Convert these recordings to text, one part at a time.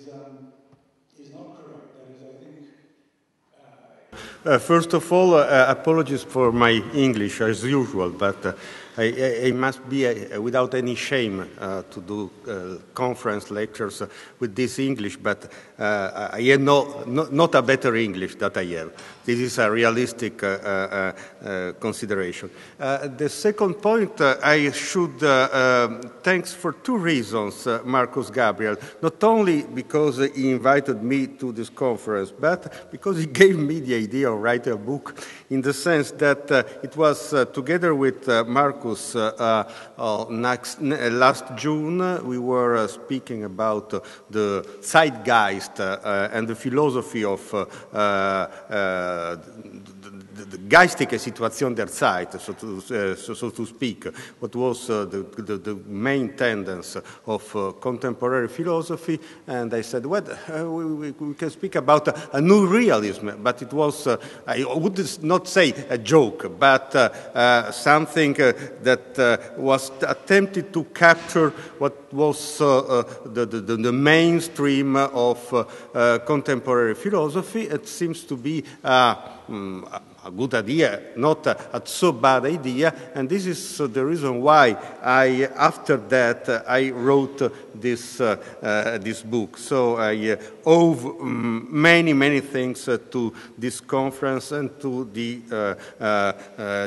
is not correct. That is, I think. First of all, apologies for my English as usual, but I must be without any shame to do conference lectures with this English, but I have not a better English that I have. This is a realistic consideration. The second point, I should thanks for two reasons, Marcus Gabriel. Not only because he invited me to this conference, but because he gave me the idea of writing a book, in the sense that it was together with Marcus last June, we were speaking about the zeitgeist and the philosophy of the geistige Situation der Zeit, so to speak, what was the main tendency of contemporary philosophy. And I said, well, we can speak about a new realism, but it was, I would not say a joke, but something that was attempted to capture what was the mainstream of contemporary philosophy. It seems to be a good idea, not a so bad idea, and this is the reason why after that, I wrote this book. So I owe many things to this conference and to the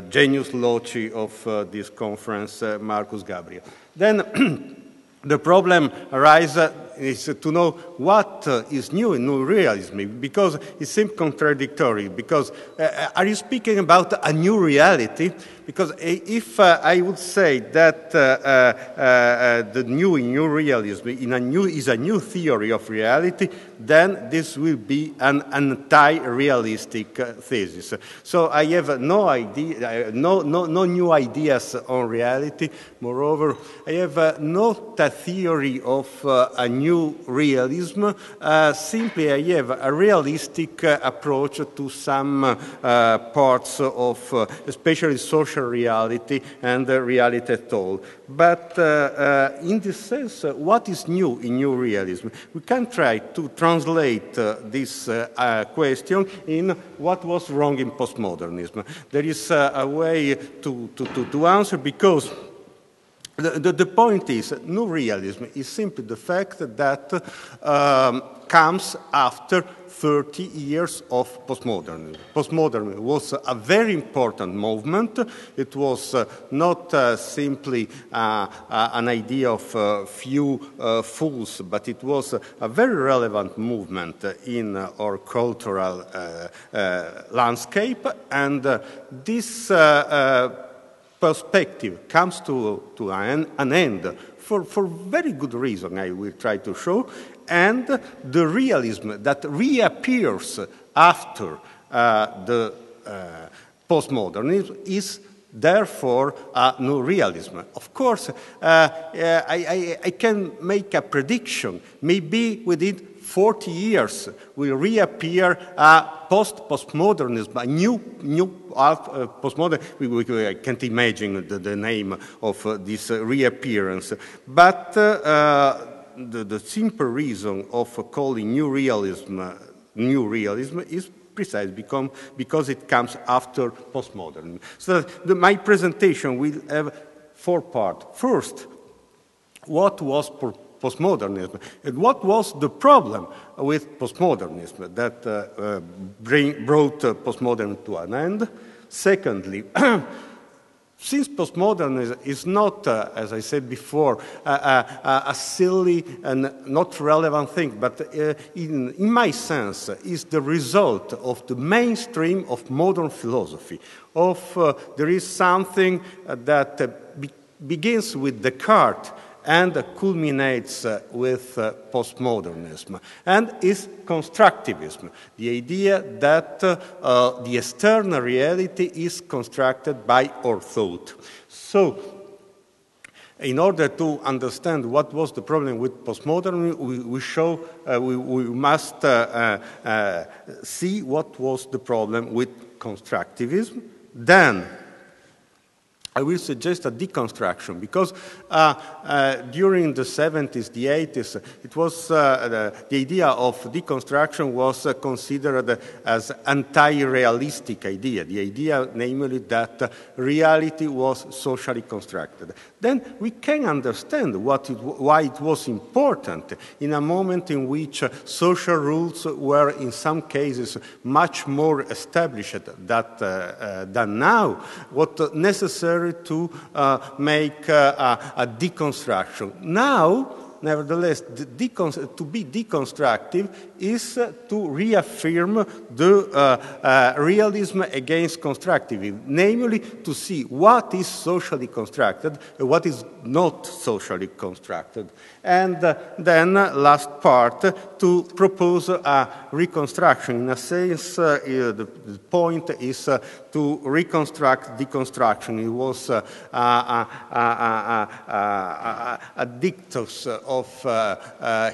genius loci of this conference, Marcus Gabriel. Then the problem arises is to know what is new in new realism, because it seems contradictory. Because are you speaking about a new reality? Because if I would say that the new in new realism is a new theory of reality, then this will be an anti-realistic thesis. So I have no idea, no new ideas on reality. Moreover, I have not a theory of a new realism. Simply, I have a realistic approach to some parts of, especially social reality and reality at all. But in this sense, what is new in new realism? We can try to translate this question in what was wrong in postmodernism. There is a way to answer, because the point is, new realism is simply the fact that comes after 30 years of postmodernism. Postmodernism was a very important movement. It was not simply an idea of few fools, but it was a very relevant movement in our cultural landscape. And this perspective comes to an end for very good reason, I will try to show. And the realism that reappears after the postmodernism is therefore a new realism. Of course, I can make a prediction. Maybe within 40 years will reappear postmodernism, a new postmodern. I can't imagine the name of this reappearance, but the simple reason of calling new realism is precisely because it comes after postmodernism. So my presentation will have 4 parts. First, what was postmodernism, and what was the problem with postmodernism that brought postmodernism to an end? Secondly, since postmodernism is not, as I said before, a silly and not relevant thing, but in my sense is the result of the mainstream of modern philosophy. There is something that begins with Descartes and culminates with postmodernism, and is constructivism, the idea that the external reality is constructed by our thought. So, in order to understand what was the problem with postmodernism, we must see what was the problem with constructivism. Then, I will suggest a deconstruction, because during the 70s, the 80s, it was the idea of deconstruction was considered as anti-realistic idea, the idea, namely, that reality was socially constructed. Then we can understand why it was important in a moment in which social rules were, in some cases, much more established than now. What necessary to make a deconstruction. Now, nevertheless, to be deconstructive is to reaffirm the realism against constructivism, namely to see what is socially constructed and what is not socially constructed. And then, last part, to propose a reconstruction. In a sense, the point is to reconstruct deconstruction. It was a dictus of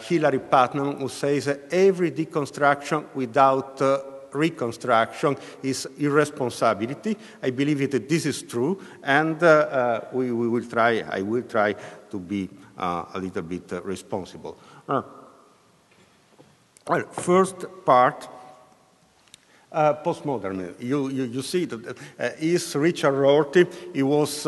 Hilary Putnam, who says every deconstruction without reconstruction is irresponsibility. I believe that this is true, and I will try to be a little bit responsible. Well, first part, postmodernism. You see that is Richard Rorty. He was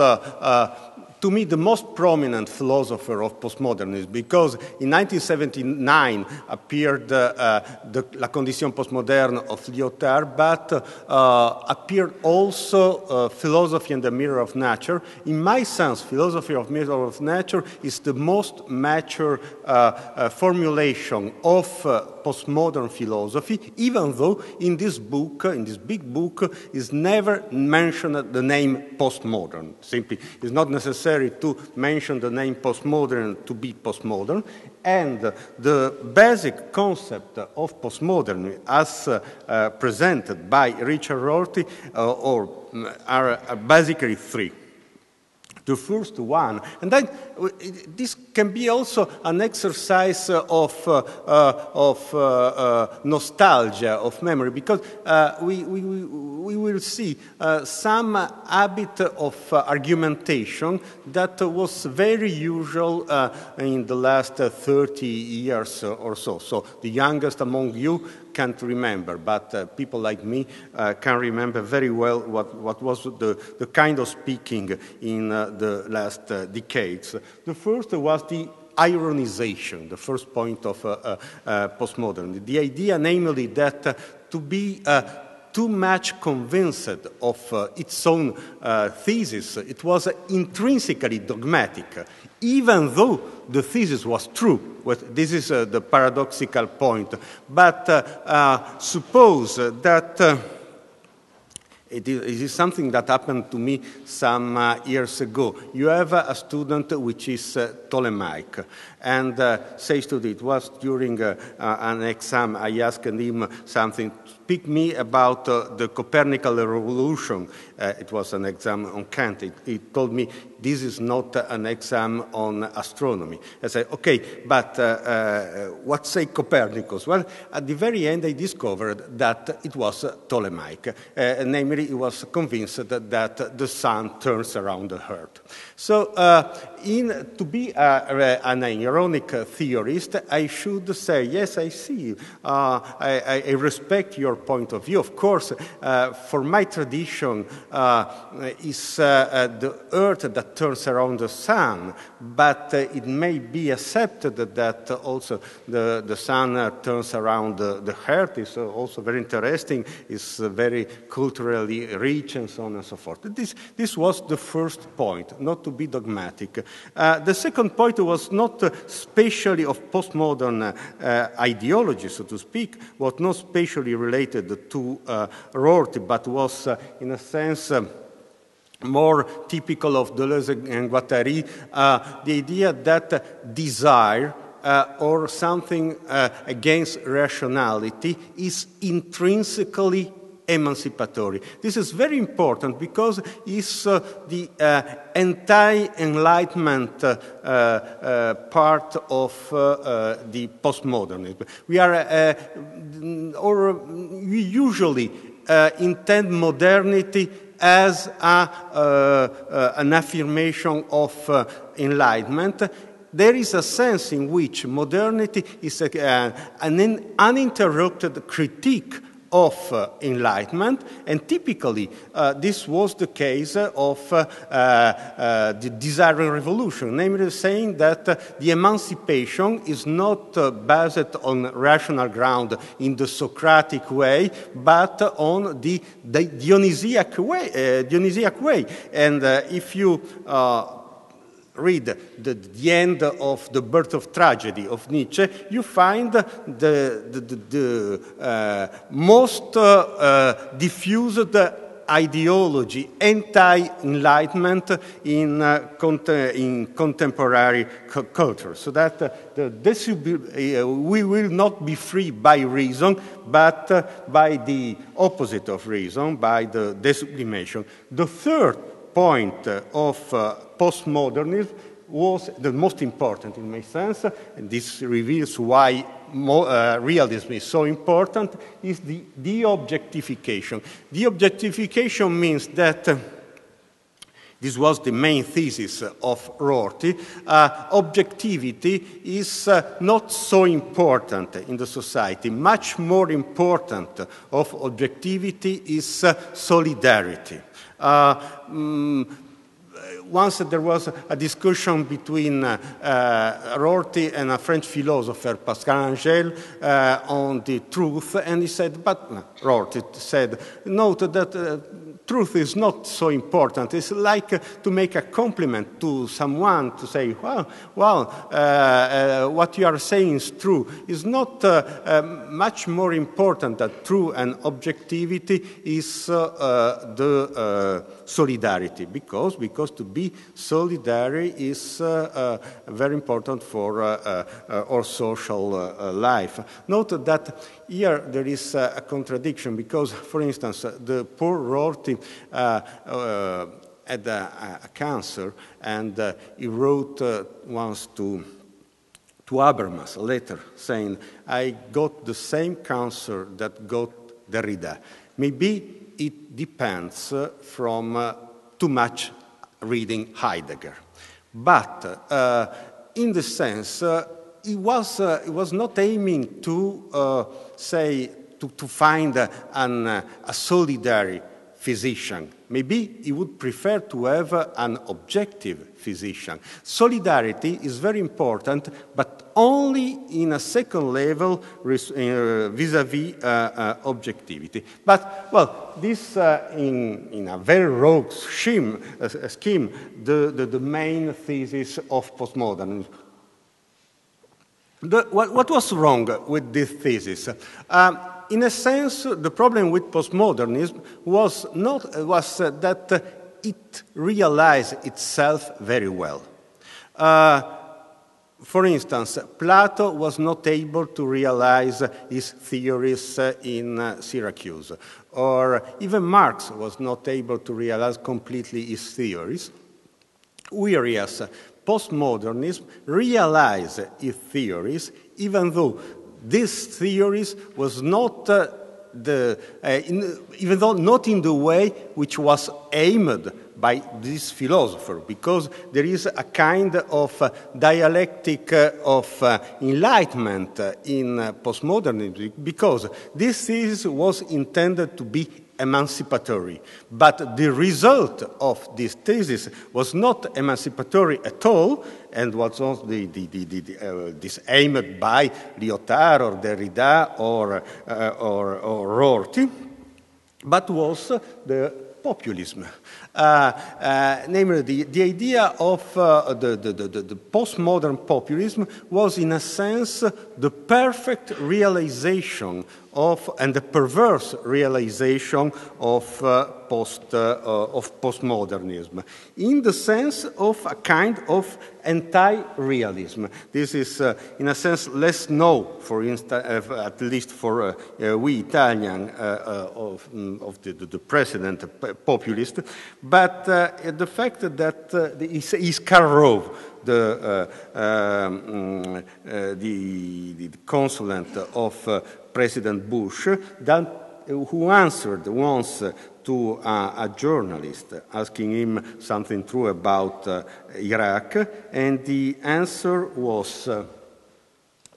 to me, the most prominent philosopher of postmodernism, because in 1979 appeared La Condition Postmoderne of Lyotard, but appeared also Philosophy and the Mirror of Nature. In my sense, Philosophy of Mirror of Nature is the most mature formulation of postmodern philosophy, even though in this book, in this big book, is never mentioned the name postmodern. Simply, it's not necessary to mention the name postmodern to be postmodern. And the basic concept of postmodernism, as presented by Richard Rorty, are basically three. The first one, and then this can be also an exercise of nostalgia, of memory, because we will see some habit of argumentation that was very usual in the last 30 years or so. So the youngest among you can't remember, but people like me can remember very well what was the kind of speaking in the last decades. The first was the ironization, the first point of postmodernity. The idea, namely, that to be too much convinced of its own thesis, it was intrinsically dogmatic, even though the thesis was true. This is the paradoxical point. But suppose that it is something that happened to me some years ago. You have a student which is Ptolemaic, and says to it was during an exam, I asked him something. Speak me about the Copernican revolution. It was an exam on Kant. He told me, this is not an exam on astronomy. I said, okay, but what say Copernicus? Well, at the very end, I discovered that it was Ptolemaic. Namely, he was convinced that the sun turns around the earth. So, to be an ironic theorist, I should say, yes, I see. I respect your point of view. Of course, for my tradition, is the earth that turns around the sun, but it may be accepted that also the sun turns around the earth. Is also very interesting. It's very culturally rich and so on and so forth. This was the first point, not to be dogmatic. The second point was not spatially of postmodern ideology, so to speak, was not spatially related to Rorty, but was, in a sense, more typical of Deleuze and Guattari, the idea that desire or something against rationality is intrinsically emancipatory. This is very important because it's the anti-enlightenment part of the postmodernism. We usually intend modernity as an affirmation of enlightenment. There is a sense in which modernity is an uninterrupted critique of enlightenment, and typically this was the case of the desiring revolution, namely saying that the emancipation is not based on rational ground in the Socratic way, but on the Dionysiac way. And if you read the end of The Birth of Tragedy of Nietzsche, you find the most diffused ideology, anti-enlightenment in contemporary culture. So that we will not be free by reason, but by the opposite of reason, by the desublimation. The third point of postmodernism was the most important in my sense, and this reveals why realism is so important, is the de-objectification. De-objectification means that, this was the main thesis of Rorty, objectivity is not so important in the society. Much more important of objectivity is solidarity. Once there was a discussion between Rorty and a French philosopher, Pascal Angel, on the truth, and he said, but Rorty said, note that truth is not so important. It's like to make a compliment to someone, to say, what you are saying is true. It's not much more important that true and objectivity is the solidarity, because to be solidary is very important for our social life. Note that here there is a contradiction, because, for instance, the poor Rorty had a cancer, and he wrote once to Habermas a letter saying, I got the same cancer that got Derrida. Maybe it depends from too much reading Heidegger. But in the sense, he was not aiming to say, to find a solidary physician. Maybe he would prefer to have an objective physician. Solidarity is very important, but only in a second level vis-à-vis objectivity. But, well, this in a very rogue scheme, the main thesis of postmodernism. What was wrong with this thesis? In a sense, the problem with postmodernism was that it realized itself very well. For instance, Plato was not able to realize his theories in Syracuse, or even Marx was not able to realize completely his theories. Whereas postmodernism realized its theories, even though these theories was not even though not in the way which was aimed by this philosopher, because there is a kind of dialectic of enlightenment in postmodernism, because this thesis was intended to be emancipatory. But the result of this thesis was not emancipatory at all, and was also this aimed by Lyotard or Derrida or Rorty, but was the populism. Namely, the idea of the postmodern populism was, in a sense, the perfect realization of, and the perverse realization of postmodernism, in the sense of a kind of anti-realism. This is, in a sense, less known, for instance, at least for we Italian, of the president populist, but the fact that is Karl Rove, the consulate of President Bush, that who answered once to a journalist asking him something true about Iraq, and the answer was,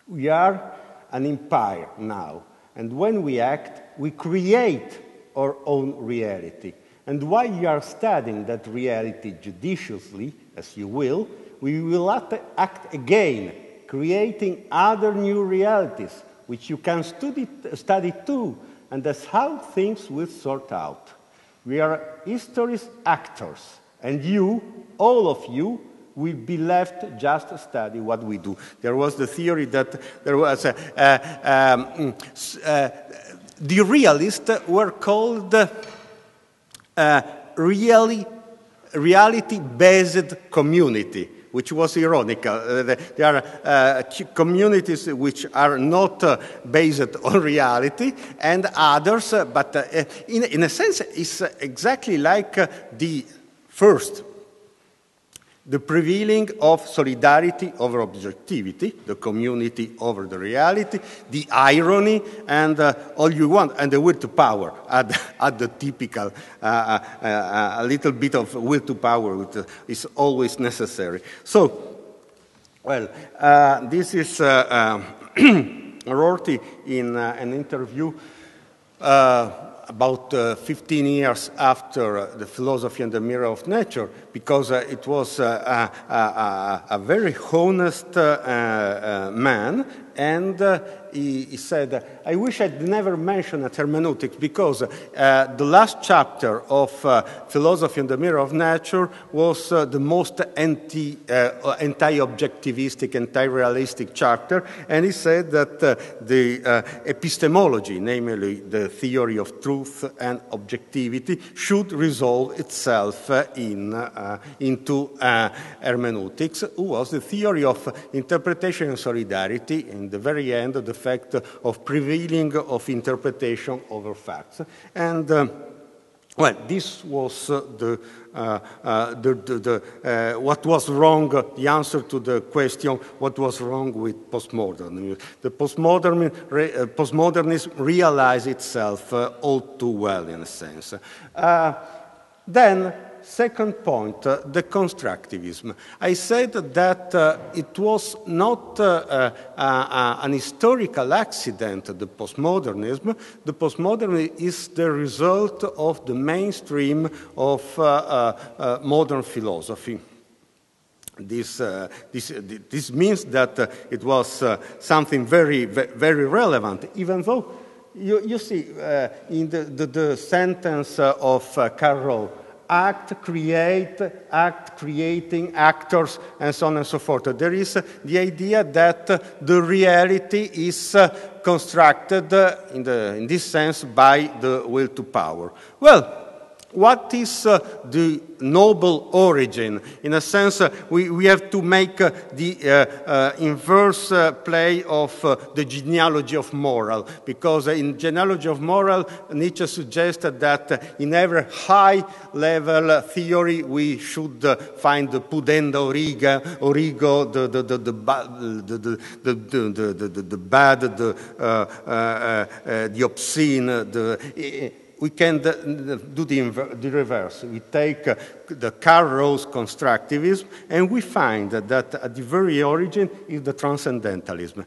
we are an empire now, and when we act, we create our own reality. And while you are studying that reality judiciously, as you will, we will act again, creating other new realities, which you can study too, and that's how things will sort out. We are history's actors, and you, all of you, will be left just to study what we do. There was the theory that there was the realists were called reality-based community, which was ironical. There are communities which are not based on reality, and others, but in a sense, it's exactly like the first. The prevailing of solidarity over objectivity, the community over the reality, the irony, and all you want, and the will to power, at the typical, a little bit of will to power, which is always necessary. So, well, this is Rorty in an interview about 15 years after The Philosophy and the Mirror of Nature, because it was a very honest man, and he said, I wish I'd never mentioned hermeneutics, because the last chapter of Philosophy and the Mirror of Nature was the most anti-objectivistic, anti-realistic chapter, and he said that the epistemology, namely the theory of truth and objectivity, should resolve itself into hermeneutics, who was the theory of interpretation and solidarity, in the very end, the fact of prevailing of interpretation over facts. And, well, this was what was wrong, the answer to the question, what was wrong with postmodernism. The postmodernism realized itself all too well, in a sense. Then, second point, the constructivism. I said that it was not an historical accident, the postmodernism. The postmodernism is the result of the mainstream of modern philosophy. This means that it was something very, very relevant, even though, you see, in the sentence of Carroll, act, create, act, creating, actors, and so on and so forth. There is the idea that the reality is constructed, in this sense, by the will to power. Well, what is the noble origin? In a sense, we have to make the inverse play of the genealogy of moral, because in genealogy of moral, Nietzsche suggested that in every high-level theory we should find the pudenda origo, the bad, the obscene, we can do the reverse. We take the Karl Rose constructivism, and we find that at the very origin is the transcendentalism,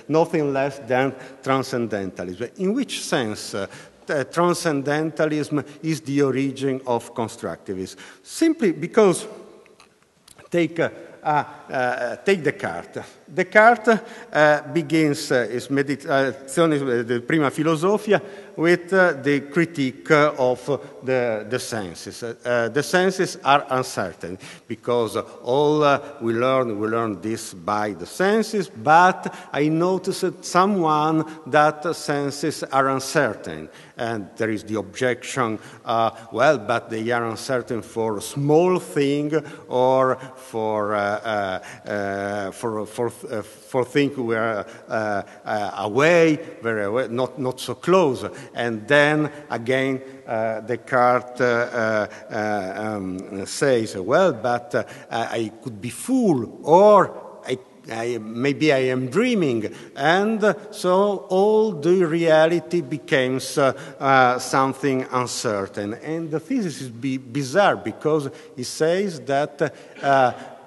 nothing less than transcendentalism. In which sense transcendentalism is the origin of constructivism? Simply because, take Descartes. Descartes begins his Meditazione di Prima Filosofia with the critique of the senses. The senses are uncertain, because all we learn this by the senses, but I noticed someone that senses are uncertain. And there is the objection, well, but they are uncertain for a small thing or for things we are away, very away, not so close. And then again, Descartes says, well, but I could be fool, or maybe I am dreaming, and so all the reality becomes something uncertain. And the thesis is bizarre because it says that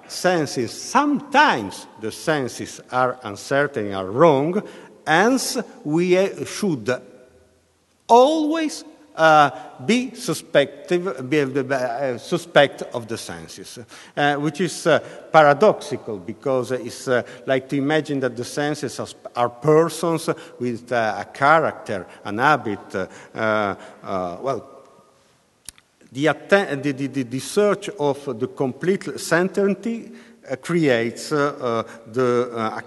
senses, sometimes the senses are uncertain, are wrong, hence we should always be suspect of the senses, which is paradoxical because it's like to imagine that the senses are persons with a character, an habit. The search of the complete certainty creates a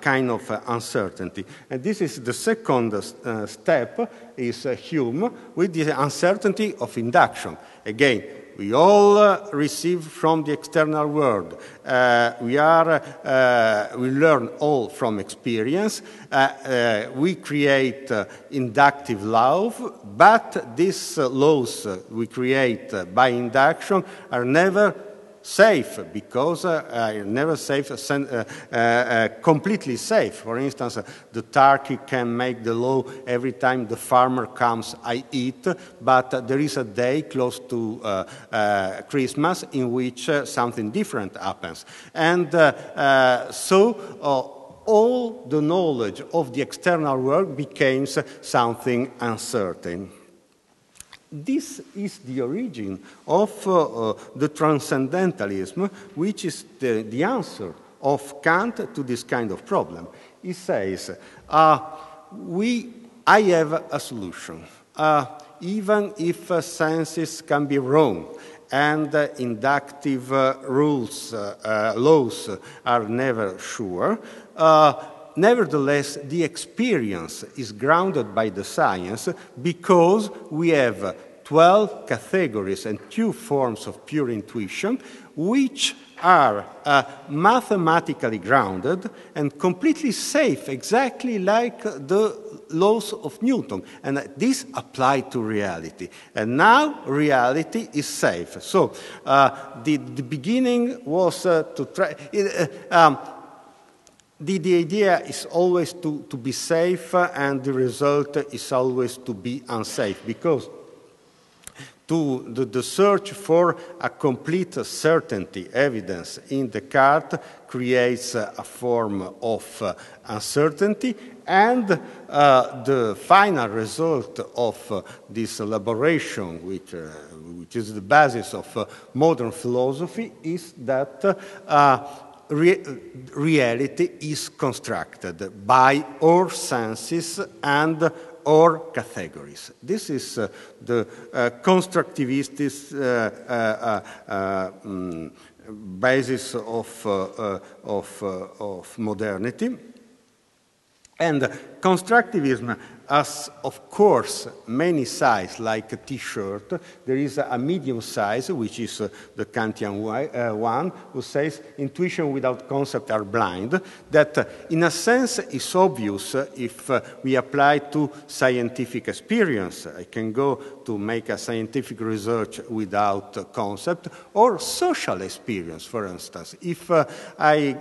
kind of uncertainty. And this is the second step, is Hume, with the uncertainty of induction. Again, we all receive from the external world. We learn all from experience. We create inductive laws, but these laws we create by induction are never safe, because never safe, completely safe. For instance, the turkey can make the law every time the farmer comes, I eat, but there is a day close to Christmas in which something different happens. And so all the knowledge of the external world becomes something uncertain. This is the origin of the transcendentalism, which is the answer of Kant to this kind of problem. He says, I have a solution, even if senses can be wrong, and inductive rules, laws are never sure. Nevertheless, the experience is grounded by the science because we have 12 categories and 2 forms of pure intuition, which are mathematically grounded and completely safe, exactly like the laws of Newton. And this applied to reality. And now reality is safe. So the beginning was to try... The idea is always to be safe, and the result is always to be unsafe, because the search for a complete certainty, evidence in Descartes, creates a form of uncertainty, and the final result of this elaboration, which is the basis of modern philosophy, is that reality is constructed by our senses and our categories. This is the constructivist basis of modernity. And constructivism has, of course, many sizes, like a T-shirt. There is a medium size, which is the Kantian one, who says intuition without concept are blind. That, in a sense, is obvious if we apply to scientific experience. I can go to make a scientific research without concept, or social experience, for instance. If I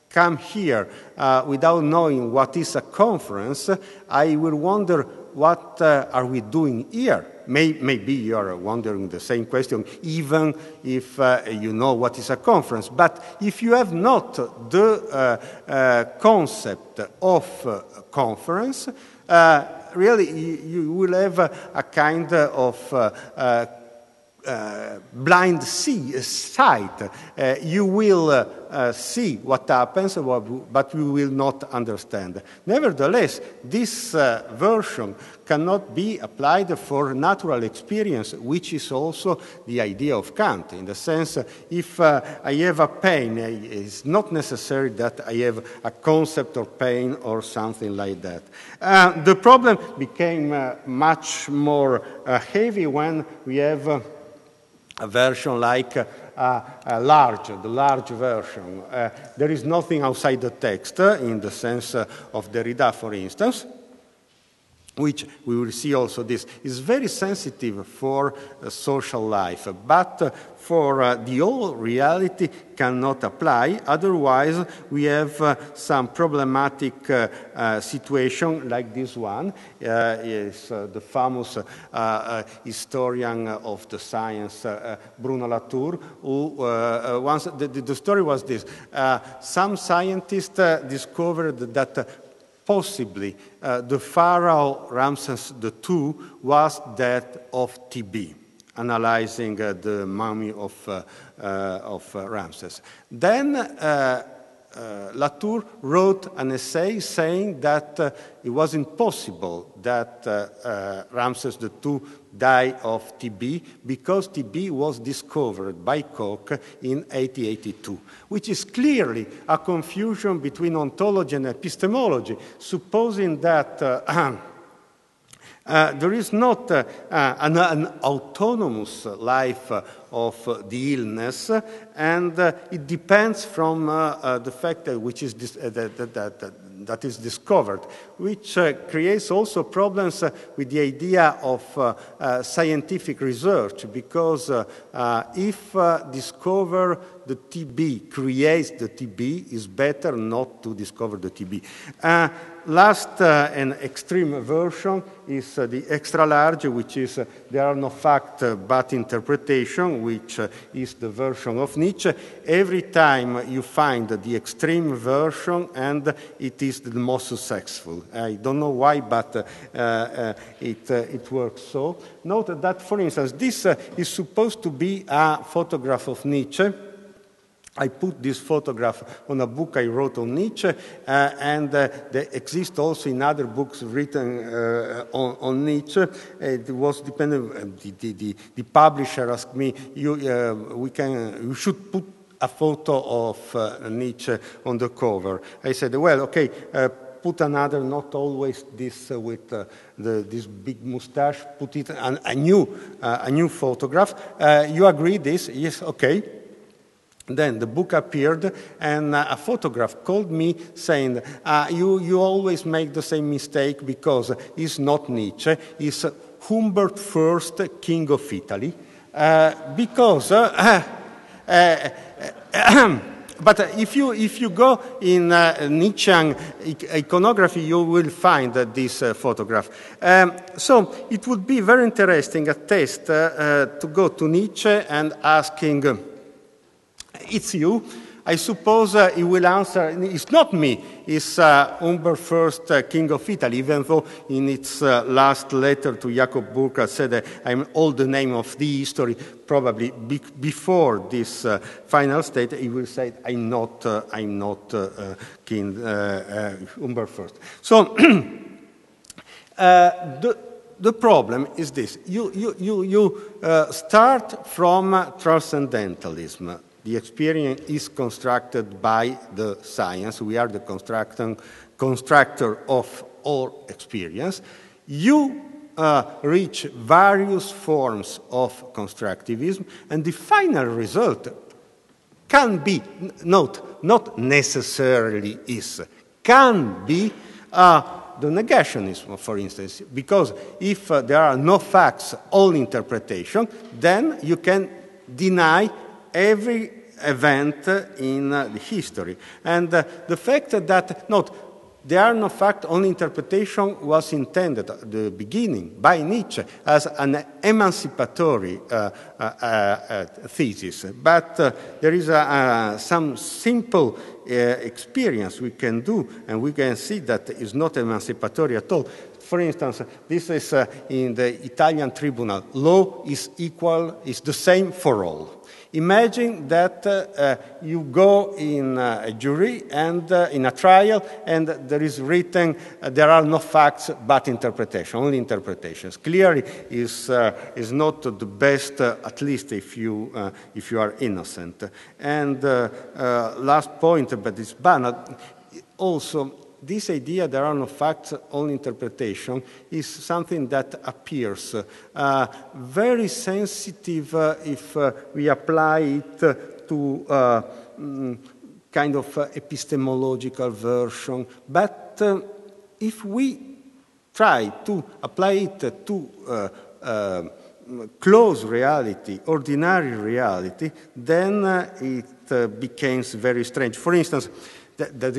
come here without knowing what is a conference, I will wonder what are we doing here. Maybe you are wondering the same question, even if you know what is a conference. But if you have not the concept of conference, really you will have a kind of blind sight. You will see what happens, but you will not understand. Nevertheless, this version cannot be applied for natural experience, which is also the idea of Kant. In the sense, if I have a pain, it's not necessary that I have a concept of pain or something like that. The problem became much more heavy when we have a version like the large version. There is nothing outside the text, in the sense of Derrida, for instance. which we will see also this, is very sensitive for social life, but for the whole reality cannot apply. Otherwise, we have some problematic situation like this one. Is the famous historian of the science, Bruno Latour, who once, the story was this. Some scientists discovered that possibly the pharaoh Ramses II was that of TB, analyzing the mummy of Ramses. Then Latour wrote an essay saying that it was impossible that Ramses II died of TB because TB was discovered by Koch in 1882, which is clearly a confusion between ontology and epistemology, supposing that there is not an autonomous life of the illness, and it depends from the fact that which is that is discovered, which creates also problems with the idea of scientific research, because if discover the TB creates the TB, it's better not to discover the TB. Last and extreme version is the extra large, which is there are no facts but interpretation, which is the version of Nietzsche. Every time you find the extreme version, and it is the most successful. I don't know why, but it works so. Note that, for instance, this is supposed to be a photograph of Nietzsche. I put this photograph on a book I wrote on Nietzsche, and they exist also in other books written on Nietzsche. It was dependent. The publisher asked me, "You should put a photo of Nietzsche on the cover." I said, "Well, okay." Put another, not always this with this big mustache. Put it a new photograph. You agree this? Yes, okay. Then the book appeared, and a photograph called me saying, you always make the same mistake because it's not Nietzsche, it's Humbert I, King of Italy, because... But if you go in Nietzschean iconography, you will find this photograph. So it would be very interesting, a test, to go to Nietzsche and asking... It's you. I suppose he will answer, it's not me, it's Humbert I, King of Italy, even though in its last letter to Jacob Burckhardt said I'm all the name of the history, probably before this final state, he will say I'm not King Humbert I. So the problem is this: you start from transcendentalism. The experience is constructed by the science. We are the constructor of all experience. You reach various forms of constructivism, and the final result can be, not necessarily is, can be the negationism, for instance, because if there are no facts, all interpretation, then you can deny every event in the history. And the fact that there are no facts, only interpretation was intended at the beginning by Nietzsche as an emancipatory thesis. But there is some simple experience we can do, and we can see that it's not emancipatory at all. For instance, this is in the Italian tribunal. Law is equal, is the same for all. Imagine that you go in a jury and in a trial, and there is written there are no facts but interpretation, only interpretations. Clearly, is not the best, at least if you are innocent. And last point, but it's banal. Also, this idea there are no facts, only interpretation is something that appears very sensitive if we apply it to kind of epistemological version. But if we try to apply it to close reality, ordinary reality, then it becomes very strange. For instance, that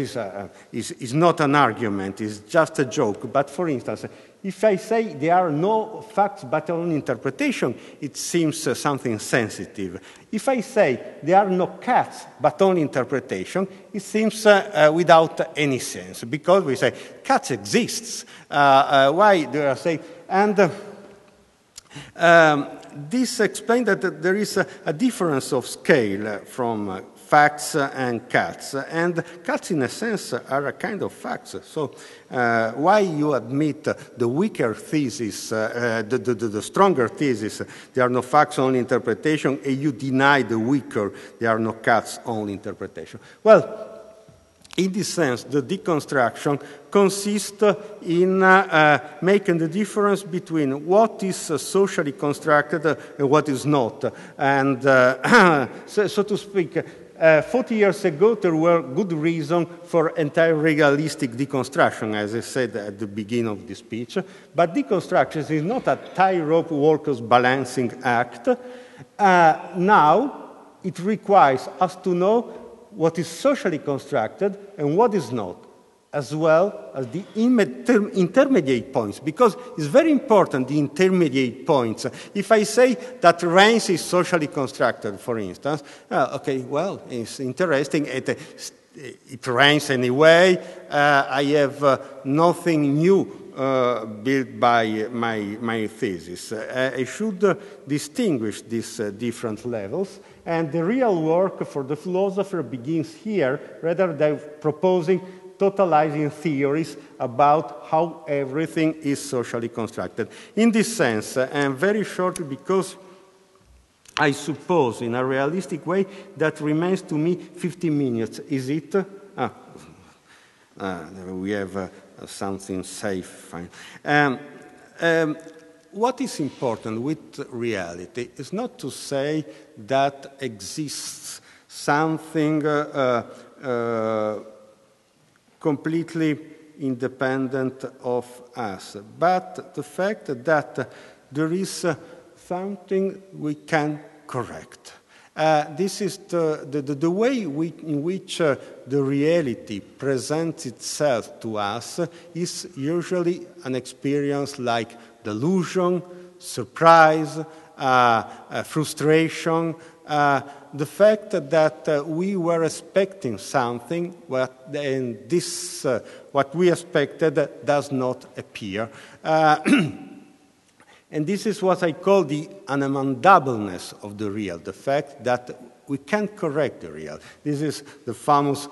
is not an argument, it's just a joke. But for instance, if I say there are no facts but only interpretation, it seems something sensitive. If I say there are no cats but only interpretation, it seems without any sense, because we say cats exists. Why do I say? And this explains that there is a difference of scale from facts and cats. And cats, in a sense, are a kind of facts. So why you admit the weaker thesis, the stronger thesis, there are no facts, only interpretation, and you deny the weaker, there are no cats, only interpretation? Well, in this sense, the deconstruction consists in making the difference between what is socially constructed and what is not. And so to speak, 40 years ago, there were good reasons for entire realistic deconstruction, as I said at the beginning of this speech. But deconstruction is not a tightrope walker's balancing act. Now, it requires us to know what is socially constructed and what is not, as well as the intermediate points, because it's very important, the intermediate points. If I say that race is socially constructed, for instance, okay, well, it's interesting, it rains anyway, I have nothing new built by my thesis. I should distinguish these different levels, and the real work for the philosopher begins here, rather than proposing totalizing theories about how everything is socially constructed. In this sense, and very shortly, because I suppose in a realistic way that remains to me 15 minutes. Is it? We have something safe. Fine. What is important with reality is not to say that exists something completely independent of us, but the fact that there is something we can correct. This is the way in which the reality presents itself to us is usually an experience like delusion, surprise, frustration, the fact that we were expecting something, and this, what we expected does not appear. And this is what I call the unamendableness of the real, the fact that we can't correct the real. This is the famous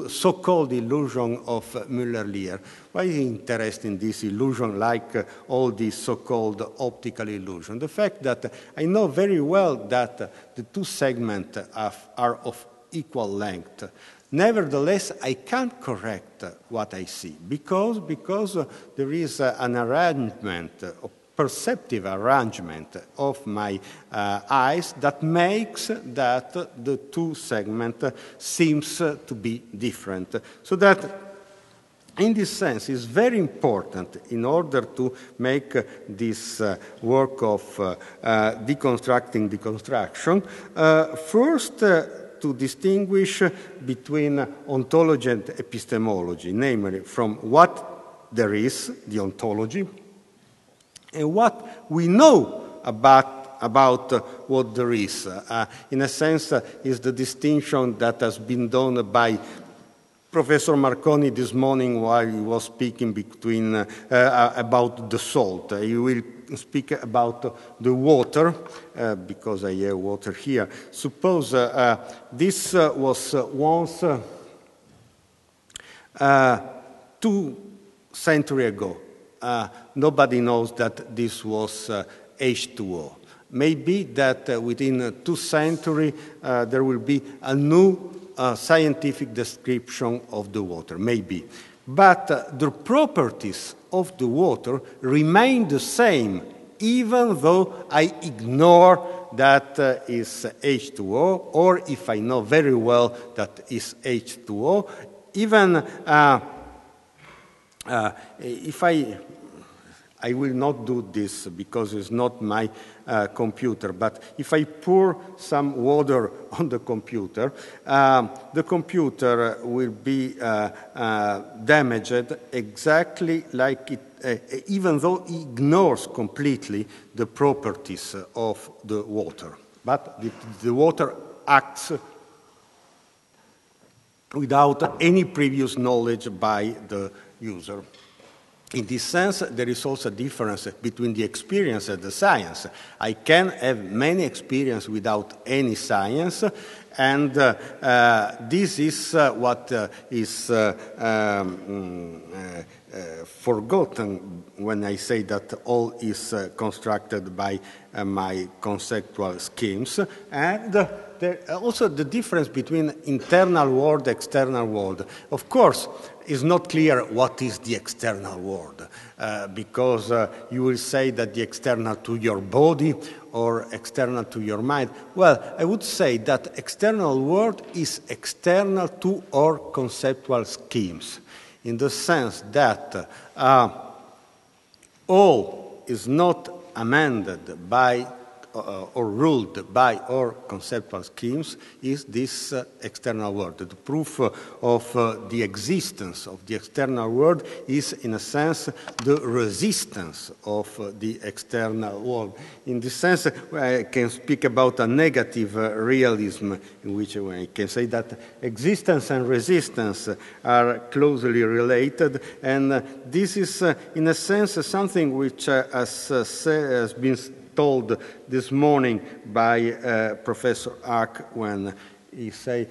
so-called illusion of Müller-Lyer. Why is it interesting, this illusion, like all these so-called optical illusions? The fact that I know very well that the two segments are of equal length. Nevertheless, I can't correct what I see because there is an arrangement, perceptive arrangement of my eyes that makes that the two segments seems to be different. So that, in this sense, is very important in order to make this work of deconstructing deconstruction. First, to distinguish between ontology and epistemology, namely from what there is, the ontology, and what we know about what there is. In a sense, is the distinction that has been done by Professor Marconi this morning while he was speaking about the salt. He will speak about the water, because I have water here. Suppose this was once 2 centuries ago. Nobody knows that this was H2O. Maybe that within 2 centuries there will be a new scientific description of the water, maybe. But the properties of the water remain the same, even though I ignore that is H2O, or if I know very well that is H2O, even if I I will not do this because it's not my computer, but if I pour some water on the computer will be damaged exactly like it, even though it ignores completely the properties of the water. But the water acts without any previous knowledge by the user. In this sense, there is also a difference between the experience and the science. I can have many experiences without any science, and this is what is forgotten when I say that all is constructed by my conceptual schemes, and also the difference between internal world, external world. Of course, it's not clear what is the external world, because you will say that the external to your body or external to your mind. Well, I would say that external world is external to our conceptual schemes, in the sense that all is not amended by or ruled by our conceptual schemes is this external world. The proof of the existence of the external world is, in a sense, the resistance of the external world. In this sense, I can speak about a negative realism, in which I can say that existence and resistance are closely related, and this is, in a sense, something which has been told this morning by Professor Ack when he said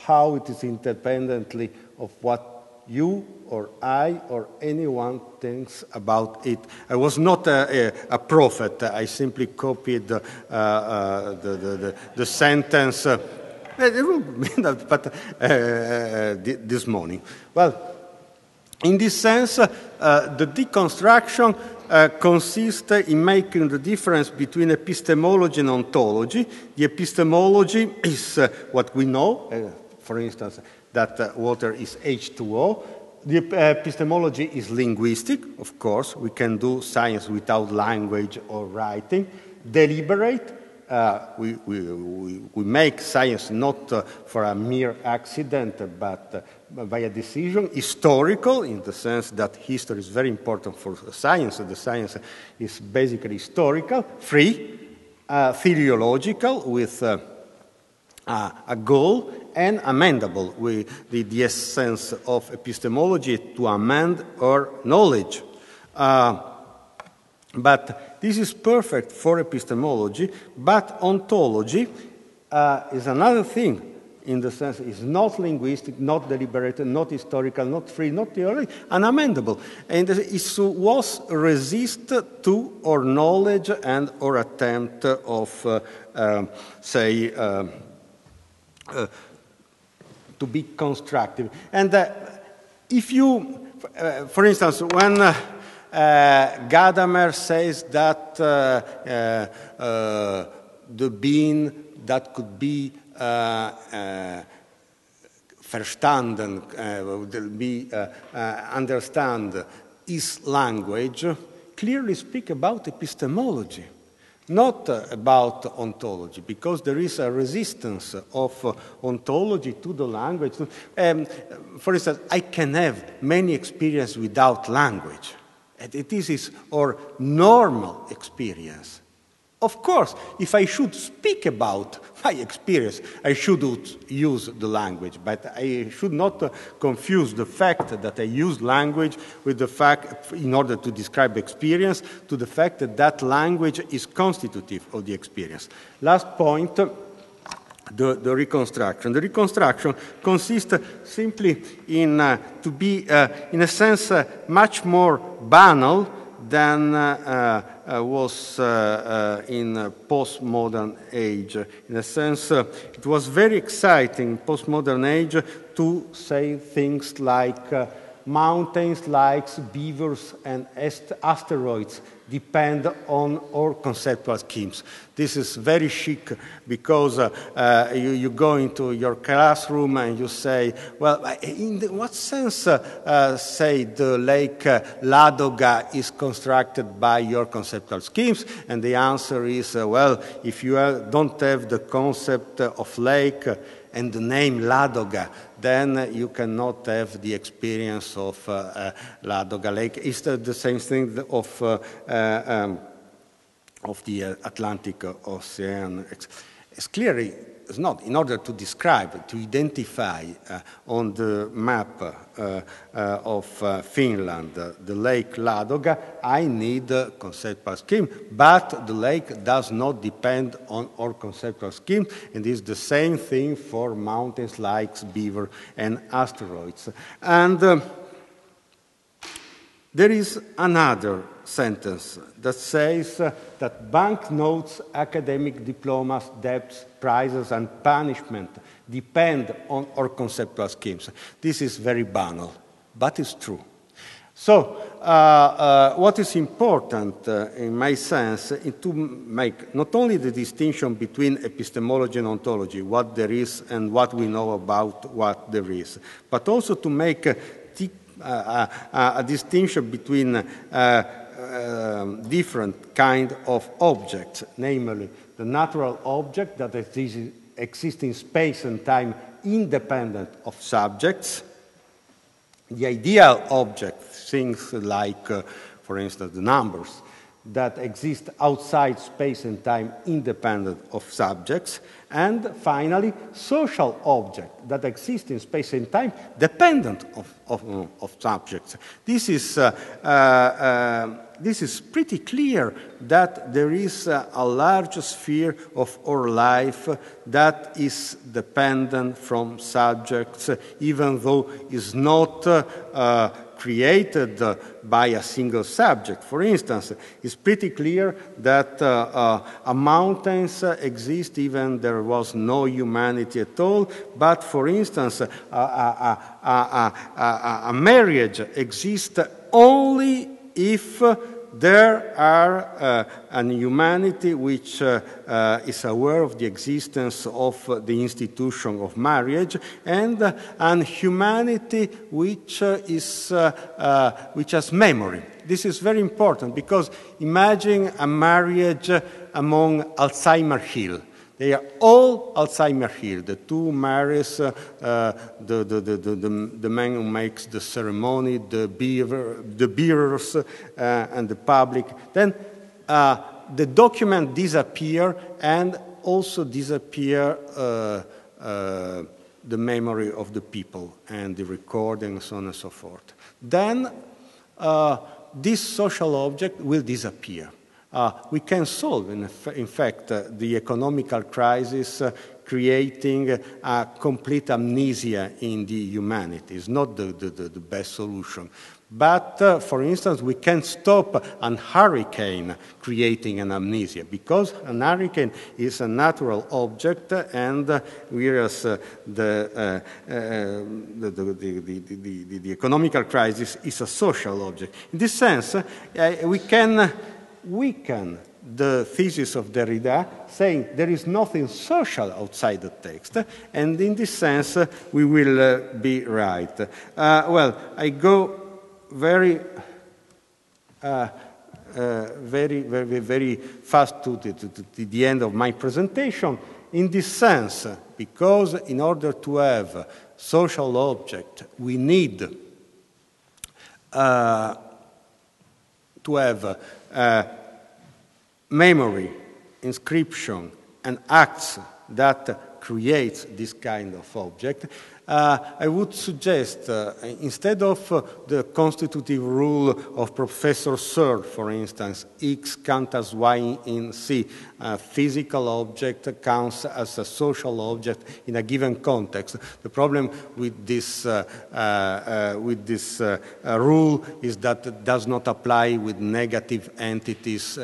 how it is independently of what you or I or anyone thinks about it. I was not a prophet. I simply copied the sentence, but this morning. Well, in this sense, the deconstruction consists in making the difference between epistemology and ontology. The epistemology is what we know, for instance, that water is H2O. The epistemology is linguistic, of course. We can do science without language or writing. Deliberate. We make science not for a mere accident, but by a decision. Historical, in the sense that history is very important for science. The science is basically historical. Free, teleological, with a goal, and amendable. The essence of epistemology is to amend our knowledge. But this is perfect for epistemology, but ontology is another thing, in the sense it's not linguistic, not deliberated, not historical, not free, not theoretical, unamendable. And it was resist to our knowledge and our attempt of, to be constructive. And if you, for instance, when Gadamer says that the being that could be verstanden, understand is language, clearly speak about epistemology, not about ontology, because there is a resistance of ontology to the language. For instance, I can have many experiences without language. This is our normal experience. Of course, if I should speak about my experience, I should use the language, but I should not confuse the fact that I use language with the fact, in order to describe experience, to the fact that that language is constitutive of the experience. Last point, the reconstruction. The reconstruction consists simply in to be, in a sense, much more banal than was in postmodern age. In a sense, it was very exciting in postmodern age to say things like mountains, lakes, beavers, and asteroids depend on our conceptual schemes. This is very chic because you go into your classroom and you say, well, in what sense, say, the Lake Ladoga is constructed by your conceptual schemes? And the answer is, well, if you don't have the concept of lake and the name Ladoga, then you cannot have the experience of Ladoga Lake. It's the same thing of the Atlantic Ocean. It's clearly it's not. In order to describe, to identify on the map of Finland the Lake Ladoga, I need a conceptual scheme, but the lake does not depend on our conceptual scheme, and it's the same thing for mountains, lakes, beaver, and asteroids. And there is another sentence that says that banknotes, academic diplomas, debts, prizes, and punishment depend on our conceptual schemes. This is very banal, but it's true. So, what is important, in my sense, is to make not only the distinction between epistemology and ontology, what there is and what we know about what there is, but also to make a distinction between different kind of objects, namely the natural object that exists in space and time independent of subjects, the ideal object, things like, for instance, the numbers, that exist outside space and time independent of subjects, and finally, social object that exist in space and time dependent of subjects. This is pretty clear that there is a large sphere of our life that is dependent from subjects, even though it's not created by a single subject. For instance, it's pretty clear that mountains exist even there was no humanity at all, but for instance, a marriage exists only if there are an humanity which is aware of the existence of the institution of marriage, and an humanity which has memory. This is very important because imagine a marriage among Alzheimer Hill. They are all Alzheimer Hill. The two marries the man who makes the ceremony, the bearers, and the public. Then the document disappear, and also disappear the memory of the people and the recording, and so on and so forth. Then this social object will disappear. We can solve, in fact, the economical crisis, creating a complete amnesia in the humanity. It's not the best solution. But, for instance, we can stop a hurricane creating an amnesia, because an hurricane is a natural object, and whereas the economical crisis is a social object. In this sense, we can weaken the thesis of Derrida, saying there is nothing social outside the text, and in this sense we will be right. Well, I go very fast to the end of my presentation. In this sense, because in order to have social object, we need to have memory, inscription, and acts that creates this kind of object. I would suggest, instead of the constitutive rule of Professor Searle, for instance, X counts as Y in C, a physical object counts as a social object in a given context. The problem with this rule is that it does not apply with negative entities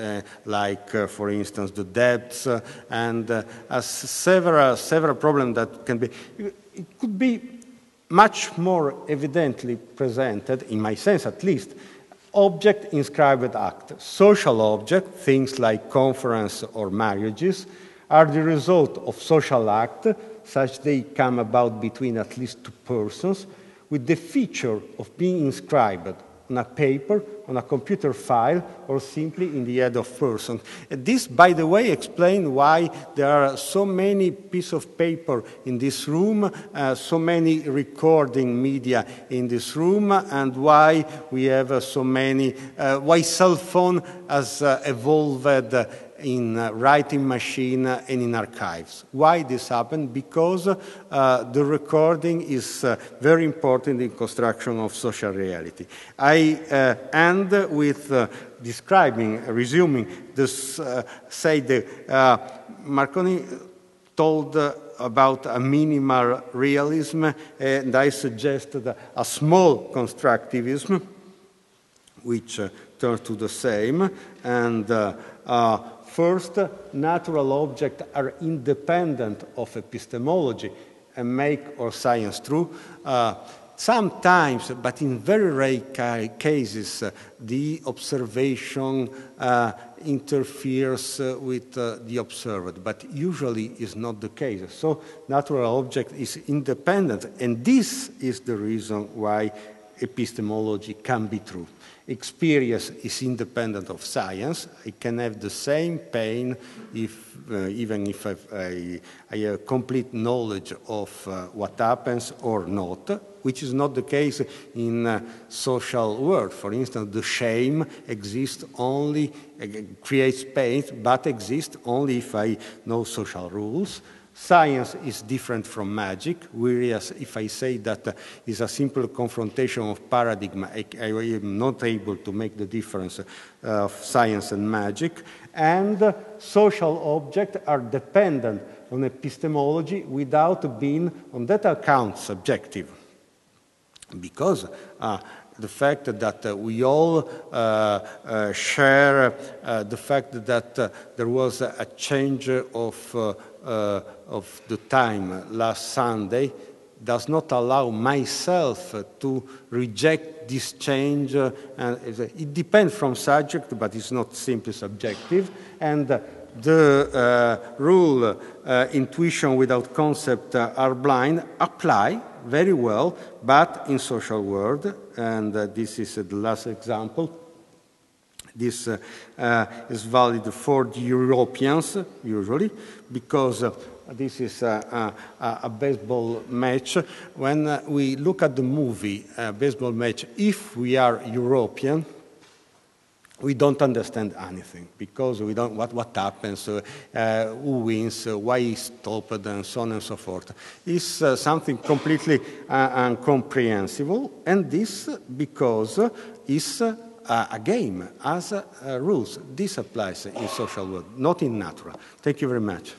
like, for instance, the debts, and several problems that can be. It could be much more evidently presented, in my sense at least, object inscribed act. Social object, things like conference or marriages, are the result of social act, such they come about between at least two persons, with the feature of being inscribed on a paper, on a computer file, or simply in the head of person. And this, by the way, explains why there are so many pieces of paper in this room, so many recording media in this room, and why we have so many, why cell phone has evolved in writing machine and in archives. Why this happened? Because the recording is very important in construction of social reality. I end with resuming this, Marconi told about a minimal realism, and I suggested a small constructivism, which turns to the same, and first, natural objects are independent of epistemology and make our science true. Sometimes, but in very rare cases, the observation interferes with the observed, but usually is not the case. So natural object is independent, and this is the reason why epistemology can be true. Experience is independent of science. I can have the same pain even if I have complete knowledge of what happens or not, which is not the case in social world. For instance, the shame exists only, creates pain, but exists only if I know social rules. Science is different from magic, whereas if I say that it's a simple confrontation of paradigm, I am not able to make the difference of science and magic. And social objects are dependent on epistemology without being, on that account, subjective. Because the fact that we all share the fact that there was a change of the time last Sunday does not allow myself to reject this change. It depends from subject, but it's not simply subjective. And the rule, intuition without concept are blind, apply very well, but in social world, and this is the last example. This is valid for the Europeans, usually, because this is a baseball match. When we look at the movie, baseball match, if we are European, we don't understand anything, because we don't what happens, who wins, why is stopped, and so on and so forth. It's something completely incomprehensible, and this because it's a game, as rules. This applies in social world, not in natural. Thank you very much.